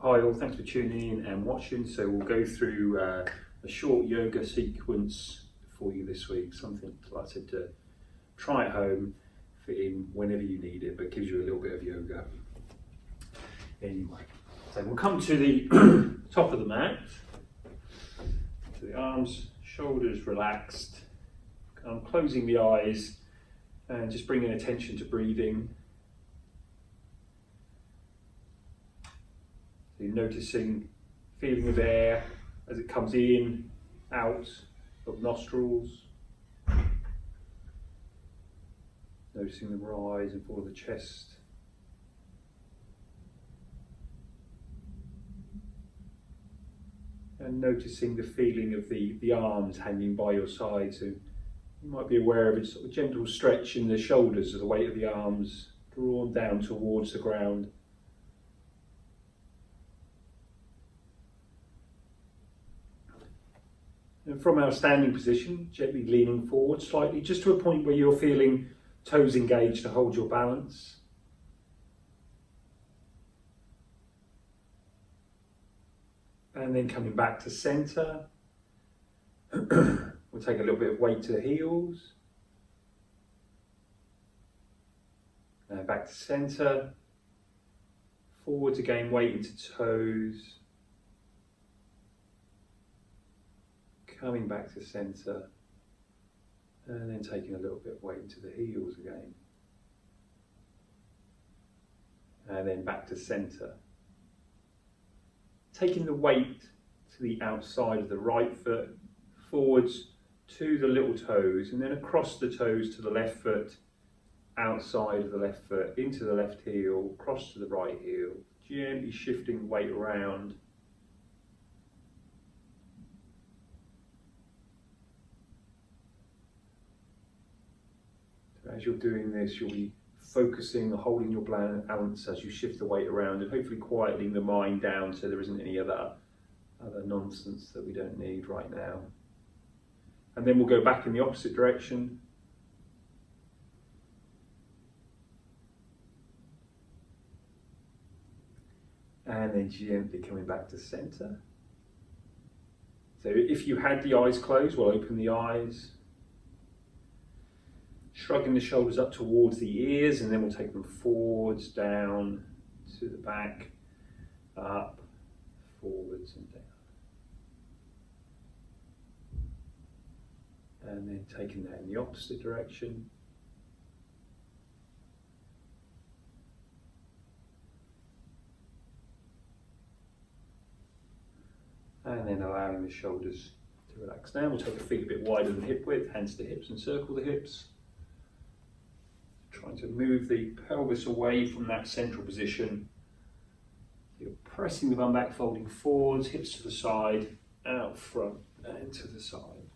Hi all, thanks for tuning in and watching. So we'll go through a short yoga sequence for you this week, something like I said to try at home, fit in whenever you need it, but gives you a little bit of yoga. Anyway, so we'll come to the top of the mat, to the arms, shoulders relaxed. I'm closing the eyes and just bringing attention to breathing. So you're noticing feeling of air as it comes in, out of nostrils. Noticing the rise and fall of the chest. And noticing the feeling of the arms hanging by your side. So you might be aware of a sort of gentle stretch in the shoulders as the weight of the arms drawn down towards the ground. And from our standing position, gently leaning forward slightly, just to a point where you're feeling toes engaged to hold your balance. And then coming back to centre. We'll take a little bit of weight to the heels. And back to centre. Forwards again, weight into toes. Coming back to centre, and then taking a little bit of weight into the heels again. And then back to centre. Taking the weight to the outside of the right foot, forwards to the little toes, and then across the toes to the left foot, outside of the left foot, into the left heel, across to the right heel, gently shifting the weight around. As you're doing this, you'll be focusing, holding your balance as you shift the weight around, and hopefully quieting the mind down so there isn't any other nonsense that we don't need right now. And then we'll go back in the opposite direction. And then gently coming back to centre. So if you had the eyes closed, we'll open the eyes. Shrugging the shoulders up towards the ears, and then we'll take them forwards, down, to the back, up, forwards and down. And then taking that in the opposite direction. And then allowing the shoulders to relax down. We'll take the feet a bit wider than hip width, hands to hips, and circle the hips. Trying to move the pelvis away from that central position. You're pressing the bum back, folding forwards, hips to the side, out front and to the side.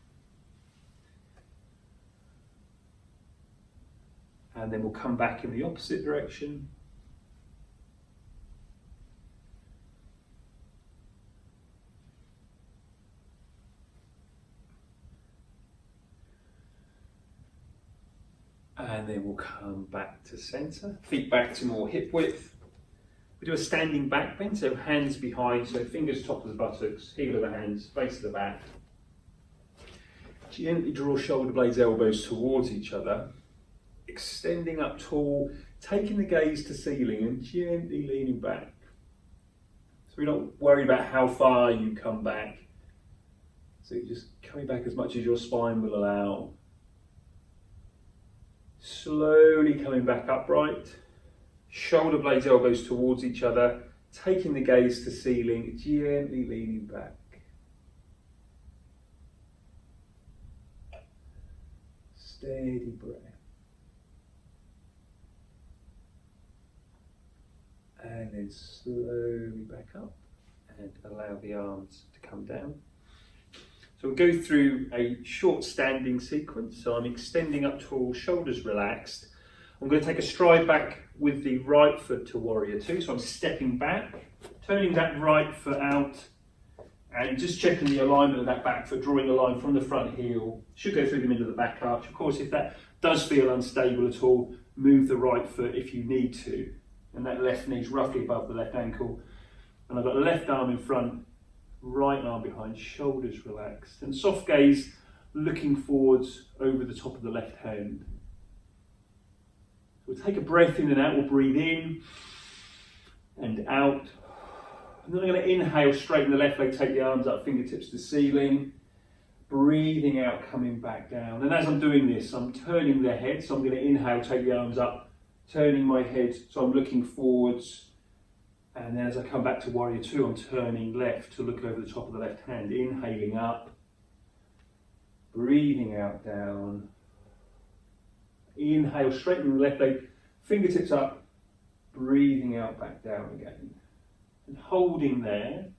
And then we'll come back in the opposite direction. And then we'll come back to centre, feet back to more hip width. We do a standing back bend, so hands behind, so fingers top of the buttocks, heel of the hands, base of the back. Gently draw shoulder blades, elbows towards each other, extending up tall, taking the gaze to ceiling and gently leaning back. So we're not worried about how far you come back. So you're just coming back as much as your spine will allow. Slowly coming back upright, shoulder blades, elbows towards each other, taking the gaze to ceiling, gently leaning back. Steady breath. And then slowly back up and allow the arms to come down. So we'll go through a short standing sequence. So I'm extending up tall, shoulders relaxed. I'm going to take a stride back with the right foot to warrior two. So I'm stepping back, turning that right foot out, and just checking the alignment of that back foot, drawing a line from the front heel. Should go through the middle of the back arch. Of course, if that does feel unstable at all, move the right foot if you need to. And that left knee is roughly above the left ankle. And I've got left arm in front, right arm behind, shoulders relaxed. And soft gaze, looking forwards over the top of the left hand. We'll take a breath in and out, we'll breathe in and out. And then I'm going to inhale, straighten the left leg, take the arms up, fingertips to the ceiling. Breathing out, coming back down. And as I'm doing this, I'm turning the head. So I'm going to inhale, take the arms up, turning my head so I'm looking forwards. And then as I come back to warrior two, I'm turning left to look over the top of the left hand. Inhaling up, breathing out, down. Inhale, straighten the left leg, fingertips up, breathing out, back down again. And holding there.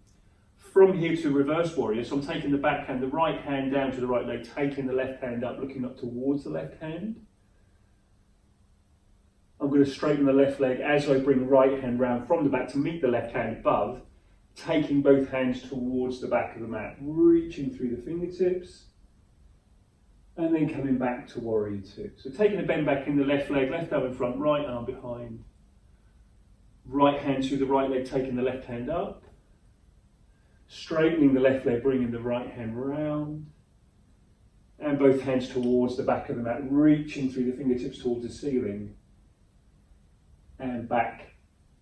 From here to reverse warrior, so I'm taking the back hand, the right hand down to the right leg, taking the left hand up, looking up towards the left hand. I'm going to straighten the left leg as I bring right hand round from the back to meet the left hand above, taking both hands towards the back of the mat, reaching through the fingertips, and then coming back to warrior two. So taking a bend back in the left leg, left arm in front, right arm behind, right hand to the right leg, taking the left hand up, straightening the left leg, bringing the right hand round, and both hands towards the back of the mat, reaching through the fingertips towards the ceiling, and back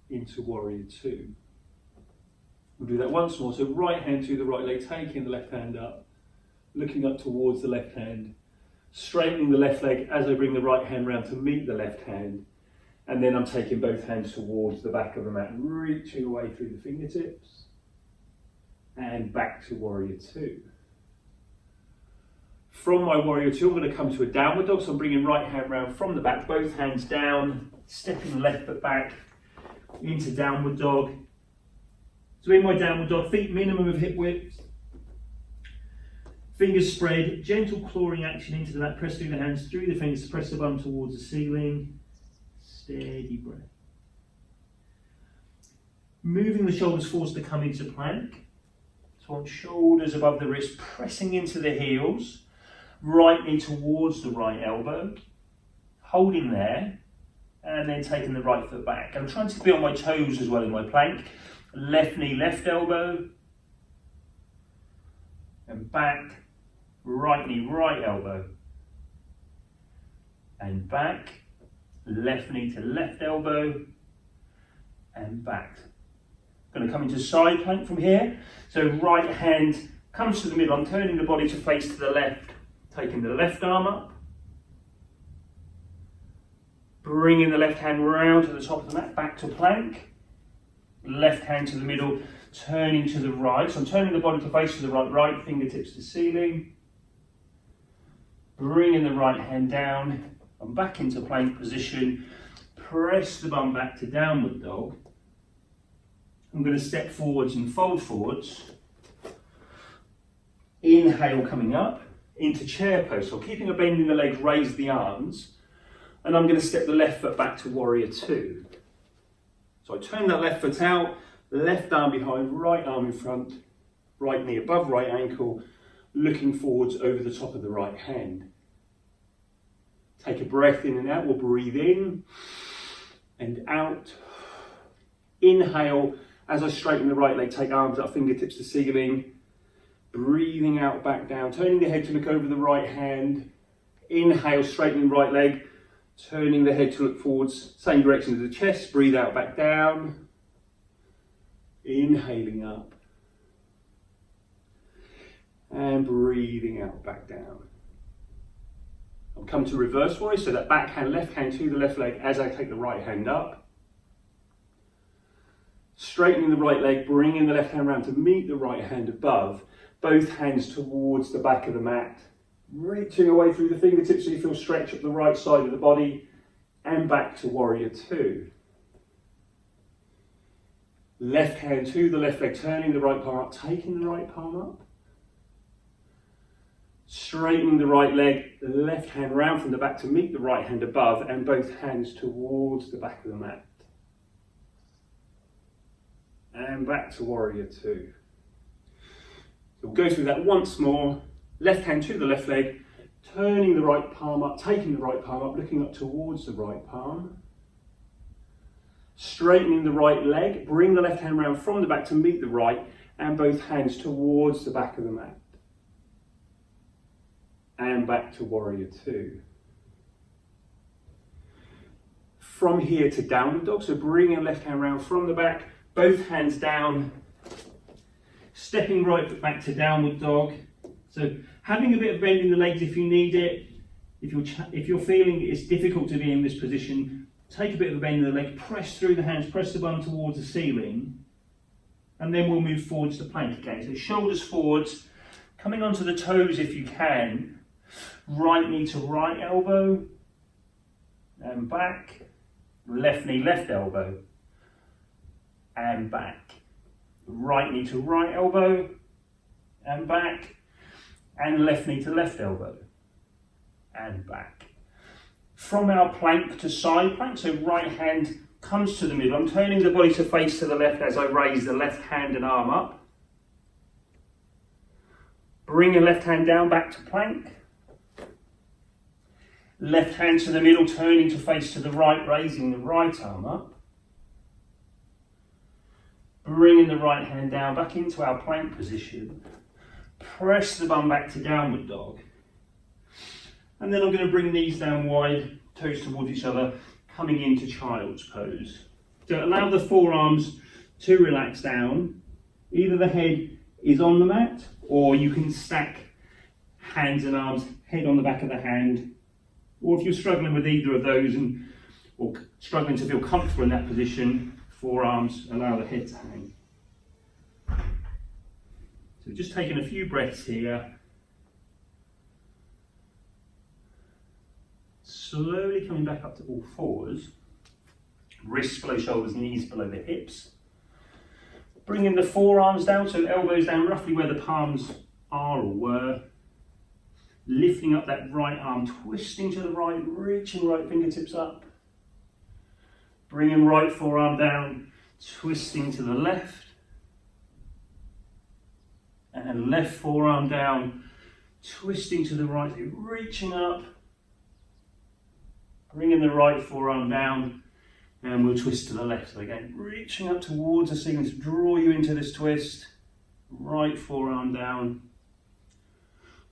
into warrior two. We'll do that once more. So right hand to the right leg, taking the left hand up, looking up towards the left hand, straightening the left leg as I bring the right hand round to meet the left hand, and then I'm taking both hands towards the back of the mat, reaching away through the fingertips, and back to warrior two. From my warrior two, I'm going to come to a downward dog. So I'm bringing right hand round from the back, both hands down, stepping left foot back into downward dog. So in my downward dog, feet minimum of hip width, fingers spread, gentle clawing action into the mat, press through the hands, through the fingers, press the bum towards the ceiling, steady breath. Moving the shoulders forward to come into plank. So on shoulders above the wrist, pressing into the heels, right knee towards the right elbow, holding there, and then taking the right foot back. I'm trying to be on my toes as well in my plank. Left knee, left elbow, and back, right knee, right elbow, and back, left knee to left elbow, and back. Going to come into side plank from here. So right hand comes to the middle. I'm turning the body to face to the left, taking the left arm up, bringing the left hand round to the top of the mat, back to plank. Left hand to the middle, turning to the right. So I'm turning the body to face to the right, right fingertips to ceiling. Bringing the right hand down. I'm back into plank position. Press the bum back to downward dog. I'm going to step forwards and fold forwards. Inhale coming up into chair pose. So keeping a bend in the legs, raise the arms. And I'm going to step the left foot back to warrior two. So I turn that left foot out, left arm behind, right arm in front, right knee above right ankle, looking forwards over the top of the right hand. Take a breath in and out. We'll breathe in and out. Inhale. As I straighten the right leg, take arms up, fingertips to ceiling. Breathing out, back down. Turning the head to look over the right hand. Inhale, straightening right leg. Turning the head to look forwards, same direction as the chest. Breathe out, back down. Inhaling up. And breathing out, back down. I'll come to reverse warrior, so that back hand, left hand to the left leg as I take the right hand up. Straightening the right leg, bringing the left hand round to meet the right hand above. Both hands towards the back of the mat. Reaching away through the fingertips so you feel stretch up the right side of the body. And back to warrior two. Left hand to the left leg, turning the right palm up, taking the right palm up. Straightening the right leg, the left hand round from the back to meet the right hand above, and both hands towards the back of the mat. And back to warrior two. So we'll go through that once more. Left hand to the left leg, turning the right palm up, taking the right palm up, looking up towards the right palm. Straightening the right leg, bring the left hand round from the back to meet the right, and both hands towards the back of the mat. And back to warrior two. From here to downward dog, so bring your left hand round from the back, both hands down, stepping right foot back to downward dog. So having a bit of bend in the legs if you need it. If you're feeling it's difficult to be in this position, take a bit of a bend in the leg, press through the hands, press the bum towards the ceiling, and then we'll move forwards to plank again. So shoulders forwards, coming onto the toes if you can, right knee to right elbow, and back, left knee, left elbow, and back, right knee to right elbow, and back, and left knee to left elbow, and back. From our plank to side plank, so right hand comes to the middle. I'm turning the body to face to the left as I raise the left hand and arm up. Bring your left hand down back to plank. Left hand to the middle, turning to face to the right, raising the right arm up. Bringing the right hand down back into our plank position. Press the bum back to downward dog. And then I'm going to bring knees down wide, toes towards each other, coming into child's pose. So allow the forearms to relax down. Either the head is on the mat, or you can stack hands and arms, head on the back of the hand. Or if you're struggling with either of those or struggling to feel comfortable in that position, forearms, allow the head to hang. So just taking a few breaths here. Slowly coming back up to all fours. Wrists below shoulders, knees below the hips. Bringing the forearms down, so elbows down roughly where the palms are or were. Lifting up that right arm, twisting to the right, reaching right fingertips up. Bringing right forearm down, twisting to the left. And left forearm down, twisting to the right, reaching up. Bringing the right forearm down, and we'll twist to the left. So again, reaching up towards the ceiling to draw you into this twist. Right forearm down.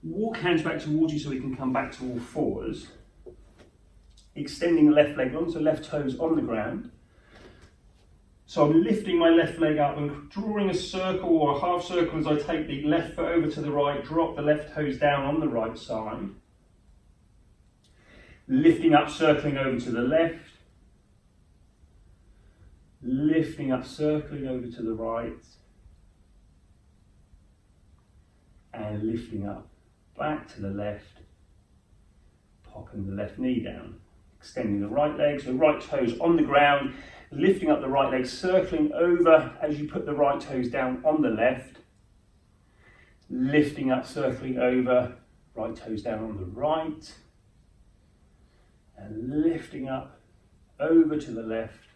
Walk hands back towards you so we can come back to all fours. Extending the left leg on, so left toes on the ground. So I'm lifting my left leg up and drawing a circle or a half circle as I take the left foot over to the right, drop the left toes down on the right side. Lifting up, circling over to the left. Lifting up, circling over to the right. And lifting up, back to the left. Popping the left knee down. Extending the right leg, so right toes on the ground. Lifting up the right leg, circling over as you put the right toes down on the left. Lifting up, circling over, right toes down on the right. And lifting up, over to the left.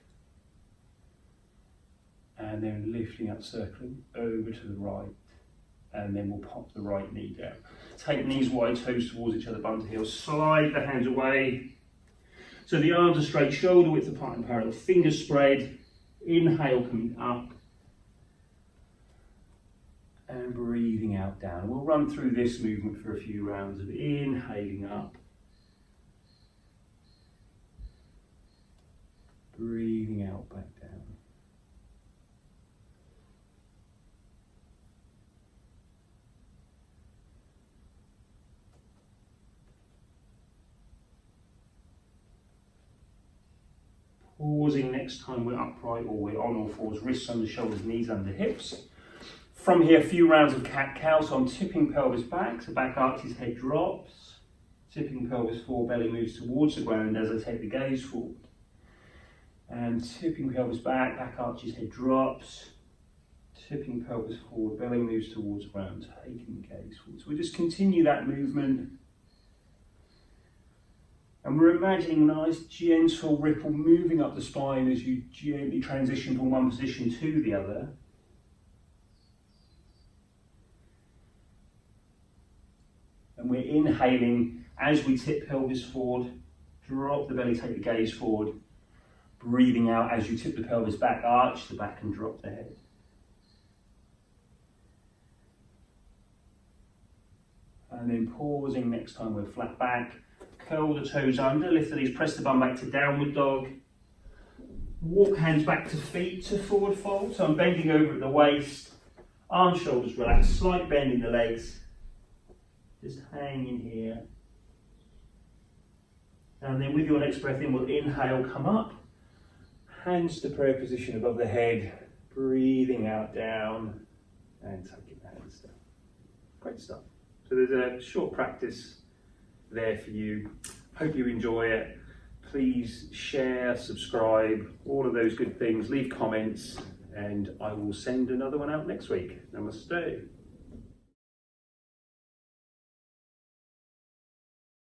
And then lifting up, circling over to the right. And then we'll pop the right knee down. Take knees wide, toes towards each other, bum to heel. Slide the hands away. So the arms are straight, shoulder width apart and parallel. Fingers spread. Inhale, coming up. And breathing out down. We'll run through this movement for a few rounds of inhaling up. Breathing out, back down. Pausing next time we're upright or we're on all fours, wrists under shoulders, knees under hips. From here, a few rounds of cat-cow, so I'm tipping pelvis back, so back arches, head drops. Tipping pelvis forward, belly moves towards the ground as I take the gaze forward. And tipping pelvis back, back arches, head drops. Tipping pelvis forward, belly moves towards the ground, taking the gaze forward. So we'll just continue that movement. And we're imagining a nice gentle ripple moving up the spine as you gently transition from one position to the other. And we're inhaling as we tip pelvis forward, drop the belly, take the gaze forward. Breathing out as you tip the pelvis back, arch the back and drop the head. And then pausing next time we're flat back. Curl the toes under, lift the knees, press the bum back to downward dog. Walk hands back to feet to forward fold. So I'm bending over at the waist, arms, shoulders relaxed, slight bend in the legs. Just hang in here. And then with your next breath in, we'll inhale, come up. Hands to prayer position above the head. Breathing out, down, and tucking the hands down. Great stuff. So there's a short practice there for you. Hope you enjoy it. Please share, subscribe, all of those good things. Leave comments, and I will send another one out next week. Namaste.